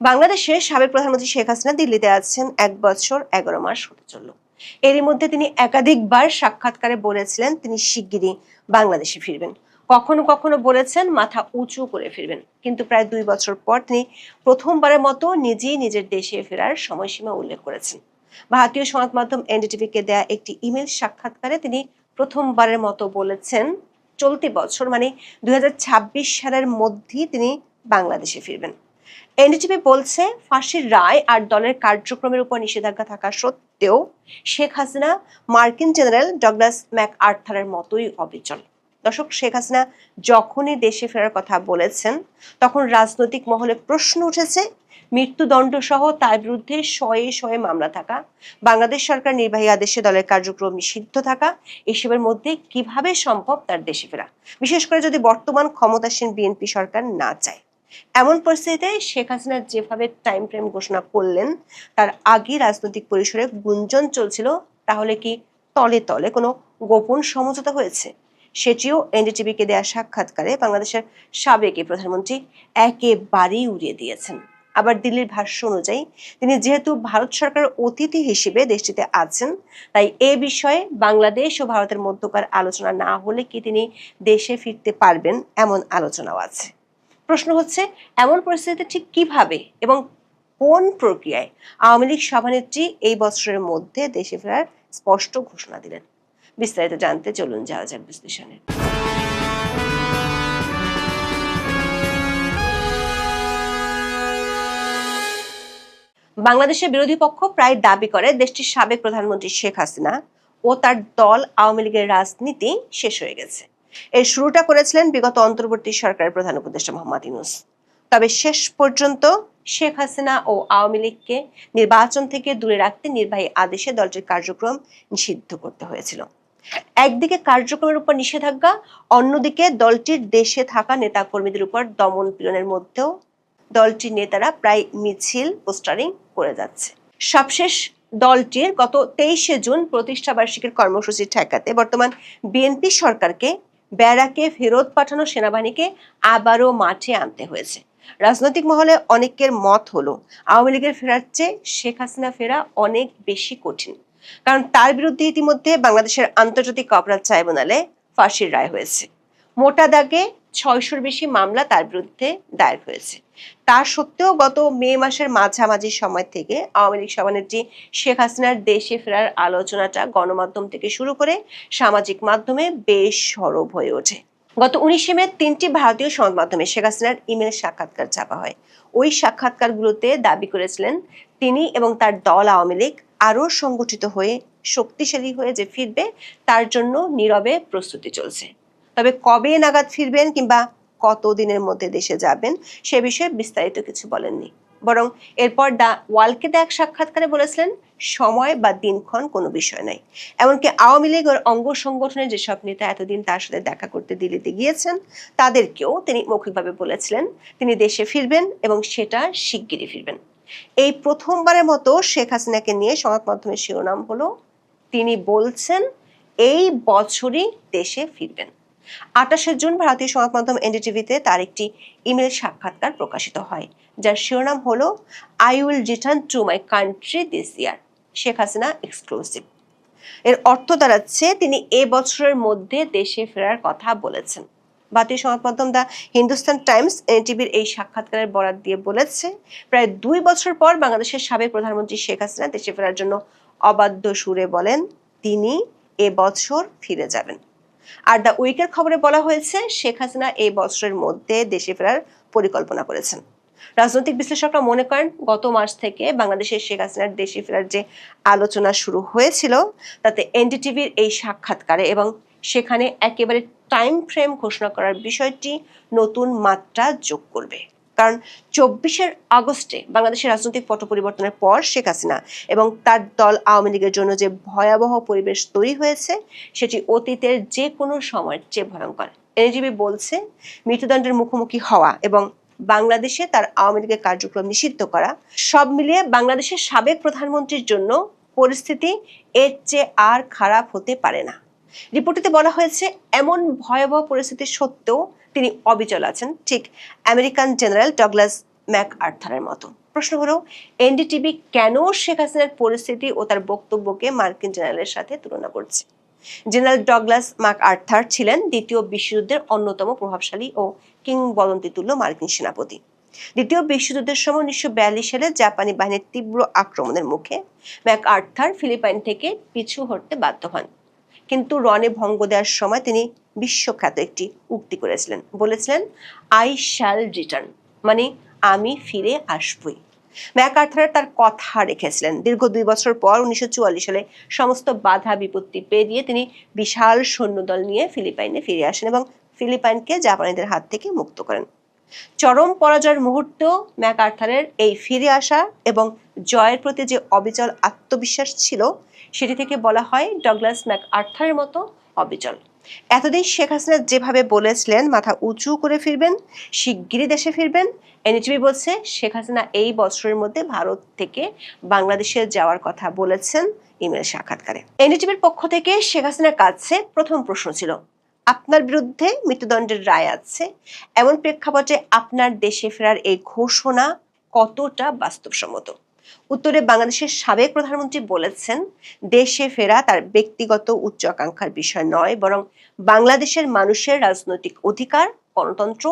বাংলাদেশের সাবেক প্রধানমন্ত্রী শেখ হাসিনা দিল্লিতে আছেন ১ বছর ১১ মাস হতে চলল। এরই মধ্যে তিনি একাধিকবার সাক্ষাৎকারে বলেছিলেন তিনি শিগগিরই বাংলাদেশে ফিরবেন। কখনো কখনো বলেছেন মাথা উঁচু করে ফিরবেন, কিন্তু প্রায় ২ বছর পর তিনি প্রথমবারের মতো নিজেই নিজের দেশে ফেরার সময়সীমা উল্লেখ করেছেন। ভারতীয় সংবাদ মাধ্যম এনডিটিভিকে দেয়া একটি ইমেল সাক্ষাৎকারে তিনি প্রথমবারের মতো বলেছেন চলতি বছর মানে ২০২৬ সালের মধ্যেই তিনি বাংলাদেশে ফিরবেন। এনডিটিভি বলছে, ফাঁসির রায় আর দলের কার্যক্রমের উপর নিষেধাজ্ঞা থাকা সত্ত্বেও শেখ হাসিনা মার্কিন জেনারেল ডগলাস ম্যাকআর্থারের মতোই অবিচল। দর্শক, শেখ হাসিনা যখনই দেশে ফেরার কথা বলেছেন তখন রাজনৈতিক মহলে প্রশ্ন উঠেছে মৃত্যুদণ্ড সহ তার বিরুদ্ধে শয়ে শয়ে মামলা থাকা, বাংলাদেশ সরকার নির্বাহী আদেশে দলের কার্যক্রম নিষিদ্ধ থাকা, এসবের মধ্যে কিভাবে সম্ভব তার দেশে ফেরা, বিশেষ করে যদি বর্তমান ক্ষমতাসীন বিএনপি সরকার না চায়। এমন পরিস্থিতিতে শেখ হাসিনা যেভাবে টাইম ফ্রেম ঘোষণা করলেন তার আগে রাজনৈতিক পরিসরে গুঞ্জন চলছিল তাহলে কি তলে তলে কোনো গোপন সমঝোতা হয়েছে? সেটিও এনডিটিভিকে দেয়া সাক্ষাৎকারে বাংলাদেশের সাবেক প্রধানমন্ত্রী একেবারেই উড়িয়ে দিয়েছেন। আবার দিল্লির ভাষ্য অনুযায়ী তিনি যেহেতু ভারত সরকারের অতিথি হিসেবে দেশটিতে আছেন, তাই এ বিষয়ে বাংলাদেশ ও ভারতের মধ্যকার আলোচনা না হলে কি তিনি দেশে ফিরতে পারবেন, এমন আলোচনাও আছে। প্রশ্ন হচ্ছে, এমন পরিস্থিতিতে ঠিক কিভাবে এবং কোন প্রক্রিয়ায় আওয়ামী লীগ সভানেত্রী এই বছরের মধ্যে দেশে ফেরার স্পষ্ট ঘোষণা দিলেন? বিস্তারিত জানতে চলুন যাওয়া যাক বিশ্লেষণে। বাংলাদেশের বিরোধী পক্ষ প্রায় দাবি করে দেশটির সাবেক প্রধানমন্ত্রী শেখ হাসিনা ও তার দল আওয়ামী লীগের রাজনীতি শেষ হয়ে গেছে। এর শুরুটা করেছিলেন বিগত অন্তর্বর্তী সরকারের প্রধান উপদেষ্টা মোহাম্মদ ইউনূস। তবে শেষ পর্যন্ত শেখ হাসিনা ও আওয়ামী লীগকে নির্বাচন থেকে দূরে রাখতে নির্বাহী আদেশে দলটির কার্যক্রম নিষিদ্ধ করতে হয়েছিল। একদিকে কার্যক্রমের উপর নিষেধাজ্ঞা, অন্যদিকে দলটির দেশে থাকা নেতাকর্মীদের উপর দমন পীড়নের মধ্যেও দলটির নেতারা প্রায় মিছিল পোস্টারিং করে যাচ্ছে। সবশেষ দলটির গত ২৩শে জুন প্রতিষ্ঠা বার্ষিকীর কর্মসূচি ঠেকাতে বর্তমান বিএনপি সরকারকে ব্যারাকে ফেরত পাঠানো সেনাবাহিনীকে আবারও মাঠে আনতে হয়েছে। রাজনৈতিক মহলে অনেকের মত হলো আওয়ামী লীগের ফেরার চেয়ে শেখ হাসিনা ফেরা অনেক বেশি কঠিন, কারণ তার বিরুদ্ধে ইতিমধ্যে বাংলাদেশের আন্তর্জাতিক অপরাধ ট্রাইব্যুনালে ফাঁসির রায় হয়েছে। মোটা দাগে ৬০০-র বেশি মামলা তার বিরুদ্ধে দায়ের হয়েছে। তা সত্ত্বেও গত মে মাসের মাঝামাঝি সময় থেকে আওয়ামী লীগ সভানেত্রী শেখ হাসিনার দেশে ফেরার আলোচনাটা গণমাধ্যম থেকে শুরু করে সামাজিক মাধ্যমে বেশ সরব হয়ে ওঠে। গত ১৯শে মে ৩টি ভারতীয় সংবাদ মাধ্যমে শেখ হাসিনার ইমেল সাক্ষাৎকার ছাপা হয়। ওই সাক্ষাৎকারগুলোতে দাবি করেছিলেন তিনি এবং তার দল আওয়ামী লীগ আরও সংগঠিত হয়ে শক্তিশালী হয়ে যে ফিরবে তার জন্য নীরবে প্রস্তুতি চলছে। তবে কবে নাগাদ ফিরবেন কিংবা কতদিনের মধ্যে দেশে যাবেন সে বিষয়ে বিস্তারিত কিছু বলেননি, বরং এরপর দ্য ওয়ালকে দেয়া এক সাক্ষাৎকারে বলেছিলেন সময় বা দিনক্ষণ কোনো বিষয় নাই। এমনকি আওয়ামী লীগ ওর অঙ্গ সংগঠনের যেসব নেতা এতদিন তার সাথে দেখা করতে দিল্লিতে গিয়েছেন তাদেরকেও তিনি মৌখিকভাবে বলেছিলেন তিনি দেশে ফিরবেন এবং সেটা শিগগিরই ফিরবেন। এই প্রথমবারের মতো শেখ হাসিনাকে নিয়ে সংবাদ মাধ্যমের শিরোনাম হলো তিনি বলছেন এই বছরই দেশে ফিরবেন। ২৮শে জুন ভারতীয় সংবাদ মাধ্যম এনডিটিভিতে তার একটি ইমেল সাক্ষাৎকার প্রকাশিত হয়, যার শিরোনাম হলো I will return to my country this year, Sheikh Hasina exclusive. এর অর্থ দাঁড়াচ্ছে তিনি এ বছরের মধ্যে দেশে ফেরার কথা বলেছেন। ভারতীয় সংবাদ মাধ্যম দ্য হিন্দুস্তান টাইমস এনটিভির এই সাক্ষাৎকারের বরাত দিয়ে বলেছে, প্রায় ২ বছর পর বাংলাদেশের সাবেক প্রধানমন্ত্রী শেখ হাসিনা দেশে ফেরার জন্য অবাধ্য সুরে বলেন তিনি এ বছর ফিরে যাবেন। আর দ্য উইকের খবরে বলা হয়েছে শেখ হাসিনা এই বছরের মধ্যে দেশে ফেরার পরিকল্পনা করেছেন। রাজনৈতিক বিশ্লেষকরা মনে করেন গত মাস থেকে বাংলাদেশের শেখ হাসিনার দেশে ফেরার যে আলোচনা শুরু হয়েছিল তাতে এনডিটিভির এই সাক্ষাৎকারে এবং সেখানে একেবারে টাইম ফ্রেম ঘোষণা করার বিষয়টি নতুন মাত্রা যোগ করবে। কারণ ২৪শে আগস্টে বাংলাদেশের রাজনৈতিক পট পরিবর্তনের পর শেখ হাসিনা এবং তার দল আওয়ামী লীগের জন্য যে ভয়াবহ পরিবেশ তৈরি হয়েছে সেটি অতীতের যে কোনো সময়ের চেয়ে ভয়ঙ্কর। এনডিটিভি বলছে মৃত্যুদণ্ডের মুখোমুখি হওয়া এবং বাংলাদেশে তার আওয়ামী লীগের কার্যক্রম নিষিদ্ধ করা সব মিলিয়ে বাংলাদেশের সাবেক প্রধানমন্ত্রীর জন্য পরিস্থিতি এর চেয়ে আর খারাপ হতে পারে না। রিপোর্টটিতে বলা হয়েছে এমন ভয়াবহ পরিস্থিতি সত্ত্বেও তিনি অবিচল আছেন, ঠিক আমেরিকান জেনারেল ডগলাস ম্যাকআর্থারের মতো। প্রশ্ন হলো, এনডিটিভি কেন শেখ হাসিনার পরিস্থিতি ও তার বক্তব্যকে মার্কিন জেনারেলের সাথে তুলনা করছে? জেনারেল ডগলাস ম্যাকআর্থার ছিলেন দ্বিতীয় বিশ্বযুদ্ধের অন্যতম প্রভাবশালী ও কিংবদন্তিতুল্য মার্কিন সেনাপতি। দ্বিতীয় বিশ্বযুদ্ধের সময় 1942 সালে জাপানি বাহিনীর তীব্র আক্রমণের মুখে ম্যাকআর্থার ফিলিপাইন থেকে পিছু হটতে বাধ্য হন। কিন্তু রণে ভঙ্গ দেওয়ার সময় তিনি বিশ্বখ্যাত একটি উক্তি করেছিলেন, বলেছিলেন, আই শ্যাল রিটার্ন, মানে আমি ফিরে আসবই। ম্যাকআর্থার তার কথা রেখেছিলেন। দীর্ঘ 2 বছর পর 1944 সালে সমস্ত বাধা বিপত্তি পেরিয়ে তিনি বিশাল সৈন্যদল নিয়ে ফিলিপাইনে ফিরে আসেন এবং ফিলিপাইনকে জাপানিদের হাত থেকে মুক্ত করেন। চরম পরাজয়ের মুহূর্তেও ম্যাকআর্থারের এই ফিরে আসা এবং জয়ের প্রতি যে অবিচল আত্মবিশ্বাস ছিল, সেটি থেকে বলা হয় ডগলাস ম্যাকআর্থারের মতো অবিচল। এতদিন শেখ হাসিনা যেভাবে বলেছিলেন মাথা উঁচু করে ফিরবেন, শিগগিরই দেশে ফিরবেন, এনডিটিভি বলছে শেখ হাসিনা এই বছরের মধ্যে ভারত থেকে বাংলাদেশে যাওয়ার কথা বলেছেন ইমেল সাক্ষাৎকারে। এনডিটিভির পক্ষ থেকে শেখ হাসিনার কাছে প্রথম প্রশ্ন ছিল, আপনার বিরুদ্ধে মৃত্যুদণ্ডের রায় আছে, এমন প্রেক্ষাপটে আপনার দেশে ফেরার এই ঘোষণা কতটা বাস্তবসম্মত? উত্তরে বাংলাদেশের সাবেক প্রধানমন্ত্রী বলেছেন, দেশে ফেরা তার ব্যক্তিগত উচ্চ আকাঙ্ক্ষার বিষয় নয়, বরং বাংলাদেশের মানুষের রাজনৈতিক অধিকার, গণতন্ত্র,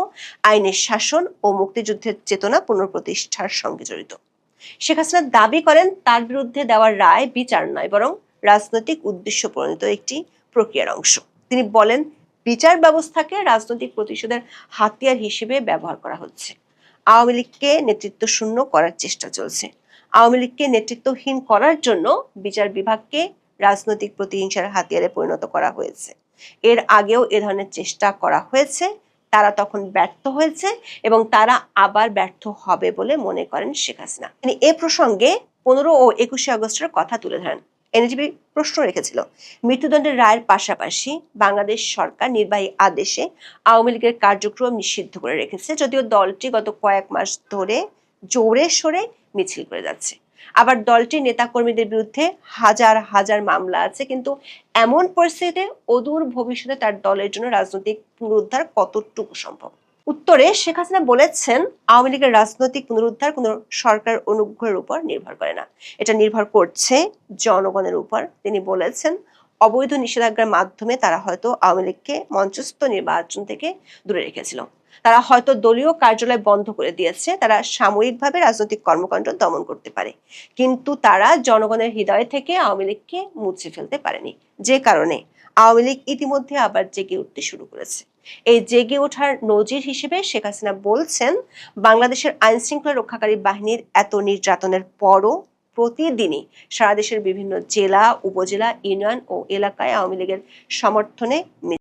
আইনের শাসন ও মুক্তিযুদ্ধের চেতনা পুনঃপ্রতিষ্ঠার সঙ্গে জড়িত। শেখ হাসিনা দাবি করেন তার বিরুদ্ধে দেওয়ার রায় বিচার নয়, বরং রাজনৈতিক উদ্দেশ্য প্রণীত একটি প্রক্রিয়ার অংশ। তিনি বলেন, বিচার ব্যবস্থাকে রাজনৈতিক প্রতিশোধের হাতিয়ার হিসেবে ব্যবহার করা হচ্ছে। আওয়ামী লীগকে নেতৃত্ব শূন্য করার চেষ্টা চলছে। আওয়ামী লীগকে নেতৃত্বহীন করার জন্য বিচার বিভাগকে রাজনৈতিক প্রতিহিংসার হাতিয়ারে পরিণত করা হয়েছে। এর আগেও এ ধরনের চেষ্টা করা হয়েছে, তারা তখন ব্যর্থ হয়েছে এবং তারা আবার ব্যর্থ হবে বলে মনে করেন শেখ হাসিনা। তিনি এ প্রসঙ্গে 15 ও 21 আগস্টের কথা তুলে ধরেন। এনডিটিভি প্রশ্ন রেখেছিল, মৃত্যুদণ্ডের রায়ের পাশাপাশি বাংলাদেশ সরকার নির্বাহী আদেশে আওয়ামী লীগের কার্যক্রম নিষিদ্ধ করে রেখেছে, যদিও দলটি গত কয়েক মাস ধরে জোরে সোরে মিছিল করে যাচ্ছে। আবার দলটির নেতাকর্মীদের বিরুদ্ধে হাজার হাজার মামলা আছে, কিন্তু এমন পরিস্থিতিতে অদূর ভবিষ্যতে তার দলের জন্য রাজনৈতিক পুনরুদ্ধার কতটুকু সম্ভব? উত্তরে শেখ হাসিনা বলেছেন, আওয়ামী লীগের রাজনৈতিক পুনরুদ্ধার কোনো সরকার অনুগ্রহের উপর নির্ভর করে না, এটা নির্ভর করছে জনগণের উপর। তিনি বলেছেন, অবৈধ নিষেধাজ্ঞার মাধ্যমে তারা হয়তো আওয়ামী লীগকে মঞ্চস্থ নির্বাচন থেকে দূরে রেখেছিল, তারা হয়তো দলীয় কার্যালয় বন্ধ করে দিয়েছে, তারা সাময়িকভাবে রাজনৈতিক কর্মকাণ্ড দমন করতে পারে, কিন্তু তারা জনগণের হৃদয় থেকে আওয়ামী লীগকে মুছে ফেলতে পারেনি। যে কারণে আওয়ামী লীগ ইতিমধ্যে আবার জেগে উঠতে শুরু করেছে। এই জেগে ওঠার নজির হিসেবে শেখ হাসিনা বলছেন, বাংলাদেশের আইন শৃঙ্খলা রক্ষাকারী বাহিনীর এত নির্যাতনের পরও প্রতিদিনই সারা দেশের বিভিন্ন জেলা, উপজেলা, ইউনিয়ন ও এলাকায় আওয়ামী লীগের সমর্থনে